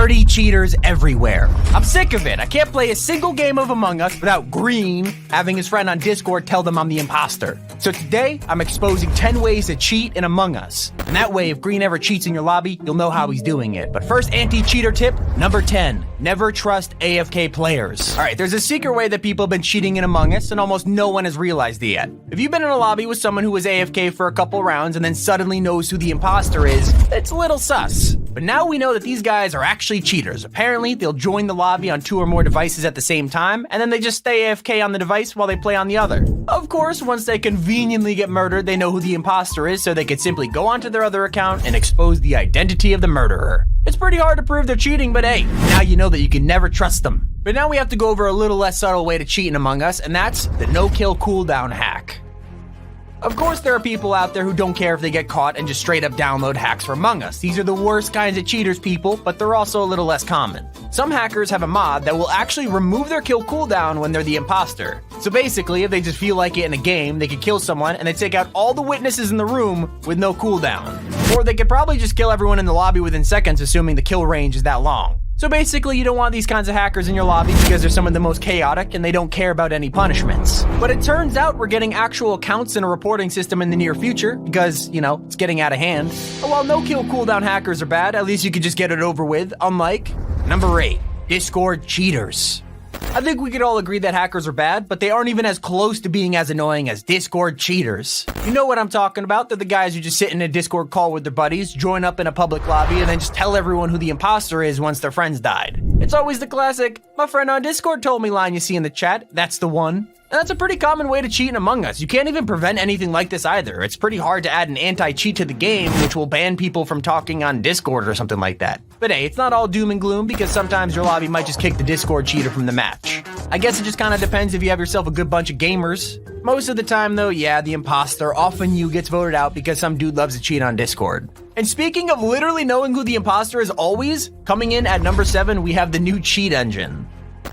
dirty cheaters everywhere. I'm sick of it. I can't play a single game of Among Us without Green having his friend on Discord tell them I'm the imposter. So today, I'm exposing 10 ways to cheat in Among Us. And that way, if Green ever cheats in your lobby, you'll know how he's doing it. But first, anti-cheater tip, number 10. Never trust AFK players. Alright, there's a secret way that people have been cheating in Among Us, and almost no one has realized it yet. If you've been in a lobby with someone who was AFK for a couple rounds and then suddenly knows who the imposter is, it's a little sus. But now we know that these guys are actually cheaters. Apparently, they'll join the lobby on 2 or more devices at the same time, and then they just stay AFK on the device while they play on the other. Of course, once they conveniently get murdered, they know who the imposter is, so they could simply go onto their other account and expose the identity of the murderer. It's pretty hard to prove they're cheating, but hey, now you know that you can never trust them. But now we have to go over a little less subtle way to cheat in Among Us, and that's the no-kill cooldown hack. Of course, there are people out there who don't care if they get caught and just straight up download hacks for Among Us. These are the worst kinds of cheaters, people, but they're also a little less common. Some hackers have a mod that will actually remove their kill cooldown when they're the imposter. So basically, if they just feel like it in a game, they could kill someone and they take out all the witnesses in the room with no cooldown. Or they could probably just kill everyone in the lobby within seconds, assuming the kill range is that long. So basically, you don't want these kinds of hackers in your lobby because they're some of the most chaotic and they don't care about any punishments. But it turns out we're getting actual accounts and a reporting system in the near future because, you know, it's getting out of hand. And while no-kill cooldown hackers are bad, at least you could just get it over with, unlike number 8, Discord cheaters. I think we could all agree that hackers are bad, but they aren't even as close to being as annoying as Discord cheaters. You know what I'm talking about? They're the guys who just sit in a Discord call with their buddies, join up in a public lobby, and then just tell everyone who the imposter is once their friends died. It's always the classic, "My friend on Discord told me" line you see in the chat. That's the one. And that's a pretty common way to cheat in Among Us. You can't even prevent anything like this either. It's pretty hard to add an anti-cheat to the game, which will ban people from talking on Discord or something like that. But hey, it's not all doom and gloom because sometimes your lobby might just kick the Discord cheater from the match. I guess it just kind of depends if you have yourself a good bunch of gamers. Most of the time though, yeah, the imposter, often you, gets voted out because some dude loves to cheat on Discord. And speaking of literally knowing who the imposter is always, coming in at number 7, we have the new cheat engine.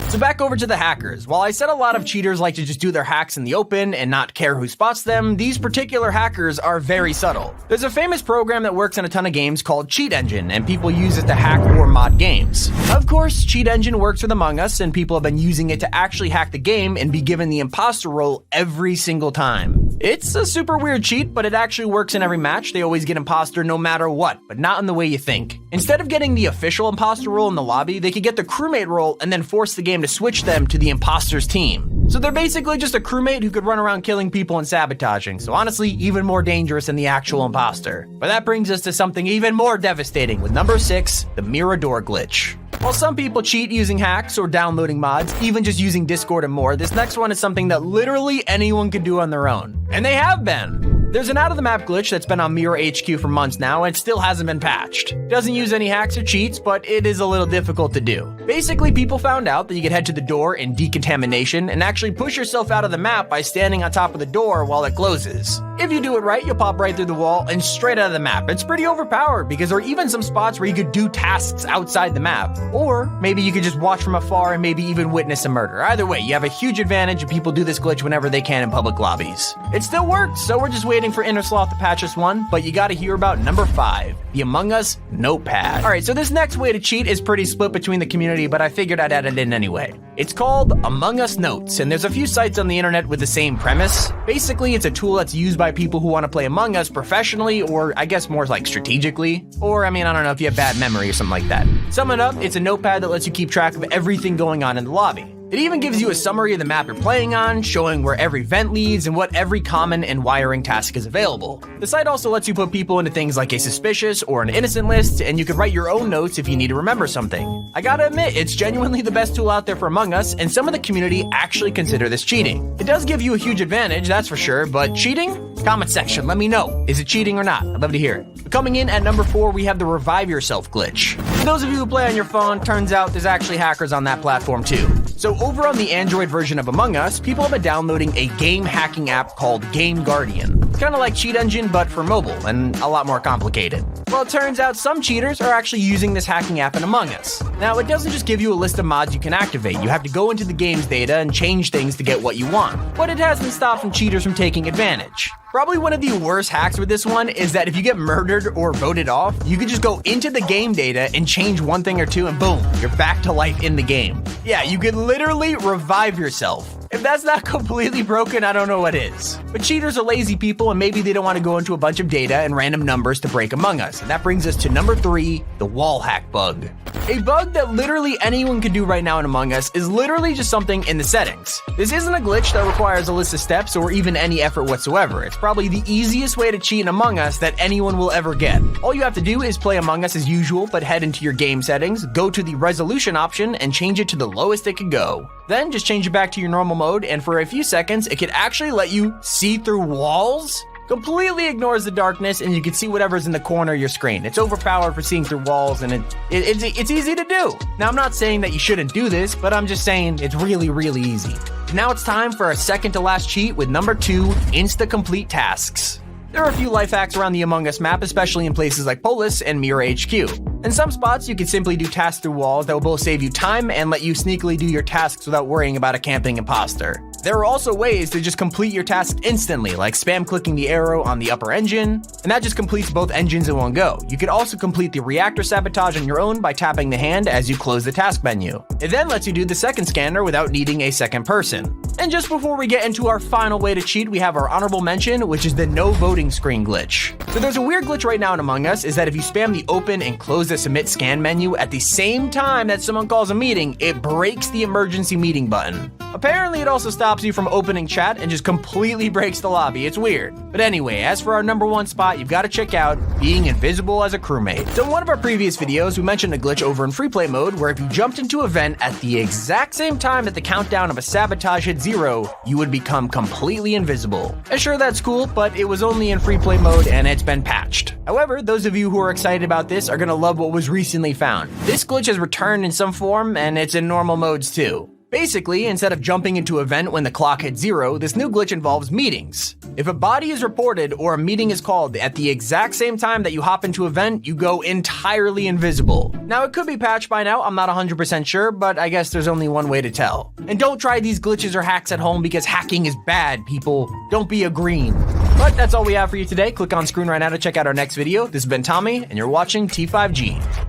So back over to the hackers. While I said a lot of cheaters like to just do their hacks in the open and not care who spots them, these particular hackers are very subtle. There's a famous program that works in a ton of games called Cheat Engine, and people use it to hack or mod games. Of course, Cheat Engine works with Among Us, and people have been using it to actually hack the game and be given the imposter role every single time. It's a super weird cheat, but it actually works in every match. They always get imposter no matter what, but not in the way you think. Instead of getting the official imposter role in the lobby, they could get the crewmate role and then force the game to switch them to the imposter's team. So they're basically just a crewmate who could run around killing people and sabotaging, so honestly, even more dangerous than the actual imposter. But that brings us to something even more devastating with number 6, the Mirador glitch. While some people cheat using hacks or downloading mods, even just using Discord and more, this next one is something that literally anyone can do on their own. And they have been! There's an out-of-the-map glitch that's been on Mirror HQ for months now and still hasn't been patched. It doesn't use any hacks or cheats, but it is a little difficult to do. Basically, people found out that you could head to the door in decontamination and actually push yourself out of the map by standing on top of the door while it closes. If you do it right, you'll pop right through the wall and straight out of the map. It's pretty overpowered because there are even some spots where you could do tasks outside the map. Or maybe you could just watch from afar and maybe even witness a murder. Either way, you have a huge advantage and people do this glitch whenever they can in public lobbies. It still works, so we're just waiting for Innersloth to patch this one, but you gotta hear about number 5, the Among Us Notepad. Alright, so this next way to cheat is pretty split between the community, but I figured I'd add it in anyway. It's called Among Us Notes, and there's a few sites on the internet with the same premise. Basically, it's a tool that's used by people who want to play Among Us professionally, or I guess more like strategically. Or, I mean, I don't know if you have bad memory or something like that. Sum it up, it's a notepad that lets you keep track of everything going on in the lobby. It even gives you a summary of the map you're playing on, showing where every vent leads and what every common and wiring task is available. The site also lets you put people into things like a suspicious or an innocent list, and you can write your own notes if you need to remember something. I gotta admit, it's genuinely the best tool out there for Among Us, and some of the community actually consider this cheating. It does give you a huge advantage, that's for sure, but cheating? Comment section, let me know. Is it cheating or not? I'd love to hear it. Coming in at number 4, we have the Revive Yourself glitch. For those of you who play on your phone, turns out there's actually hackers on that platform too. So over on the Android version of Among Us, people have been downloading a game hacking app called Game Guardian. It's kind of like Cheat Engine, but for mobile, and a lot more complicated. Well, it turns out some cheaters are actually using this hacking app in Among Us. Now, it doesn't just give you a list of mods you can activate. You have to go into the game's data and change things to get what you want. But it hasn't stopped some cheaters from taking advantage. Probably one of the worst hacks with this one is that if you get murdered or voted off, you can just go into the game data and change one thing or two and boom, you're back to life in the game. Yeah, you could literally revive yourself. If that's not completely broken, I don't know what is. But cheaters are lazy people and maybe they don't want to go into a bunch of data and random numbers to break Among Us. And that brings us to number 3, the wall hack bug. A bug that literally anyone can do right now in Among Us is literally just something in the settings. This isn't a glitch that requires a list of steps or even any effort whatsoever. It's probably the easiest way to cheat in Among Us that anyone will ever get. All you have to do is play Among Us as usual, but head into your game settings, go to the resolution option, and change it to the lowest it can go. Then just change it back to your normal mode, and for a few seconds, it could actually let you see through walls. Completely ignores the darkness, and you can see whatever's in the corner of your screen. It's overpowered for seeing through walls, and it's easy to do. Now, I'm not saying that you shouldn't do this, but I'm just saying it's really, really easy. Now it's time for our second to last cheat with number 2, insta-complete tasks. There are a few life hacks around the Among Us map, especially in places like Polis and Mirror HQ. In some spots, you can simply do tasks through walls that will both save you time and let you sneakily do your tasks without worrying about a camping imposter. There are also ways to just complete your task instantly, like spam clicking the arrow on the upper engine, and that just completes both engines in one go. You could also complete the reactor sabotage on your own by tapping the hand as you close the task menu. It then lets you do the second scanner without needing a second person. And just before we get into our final way to cheat, we have our honorable mention, which is the no voting screen glitch. So there's a weird glitch right now in Among Us, is that if you spam the open and close the submit scan menu at the same time that someone calls a meeting, it breaks the emergency meeting button. Apparently, it also stops you from opening chat and just completely breaks the lobby. It's weird. But anyway, as for our number 1 spot, you've got to check out being invisible as a crewmate. So in one of our previous videos, we mentioned a glitch over in free play mode where if you jumped into a vent at the exact same time that the countdown of a sabotage hit 0, you would become completely invisible. And sure, that's cool, but it was only in free play mode and it's been patched. However, those of you who are excited about this are going to love what was recently found. This glitch has returned in some form and it's in normal modes too. Basically, instead of jumping into a vent when the clock hits 0, this new glitch involves meetings. If a body is reported or a meeting is called at the exact same time that you hop into a vent, you go entirely invisible. Now, it could be patched by now, I'm not 100% sure, but I guess there's only one way to tell. And don't try these glitches or hacks at home because hacking is bad, people. Don't be a green. But that's all we have for you today. Click on screen right now to check out our next video. This has been Tommy, and you're watching T5G.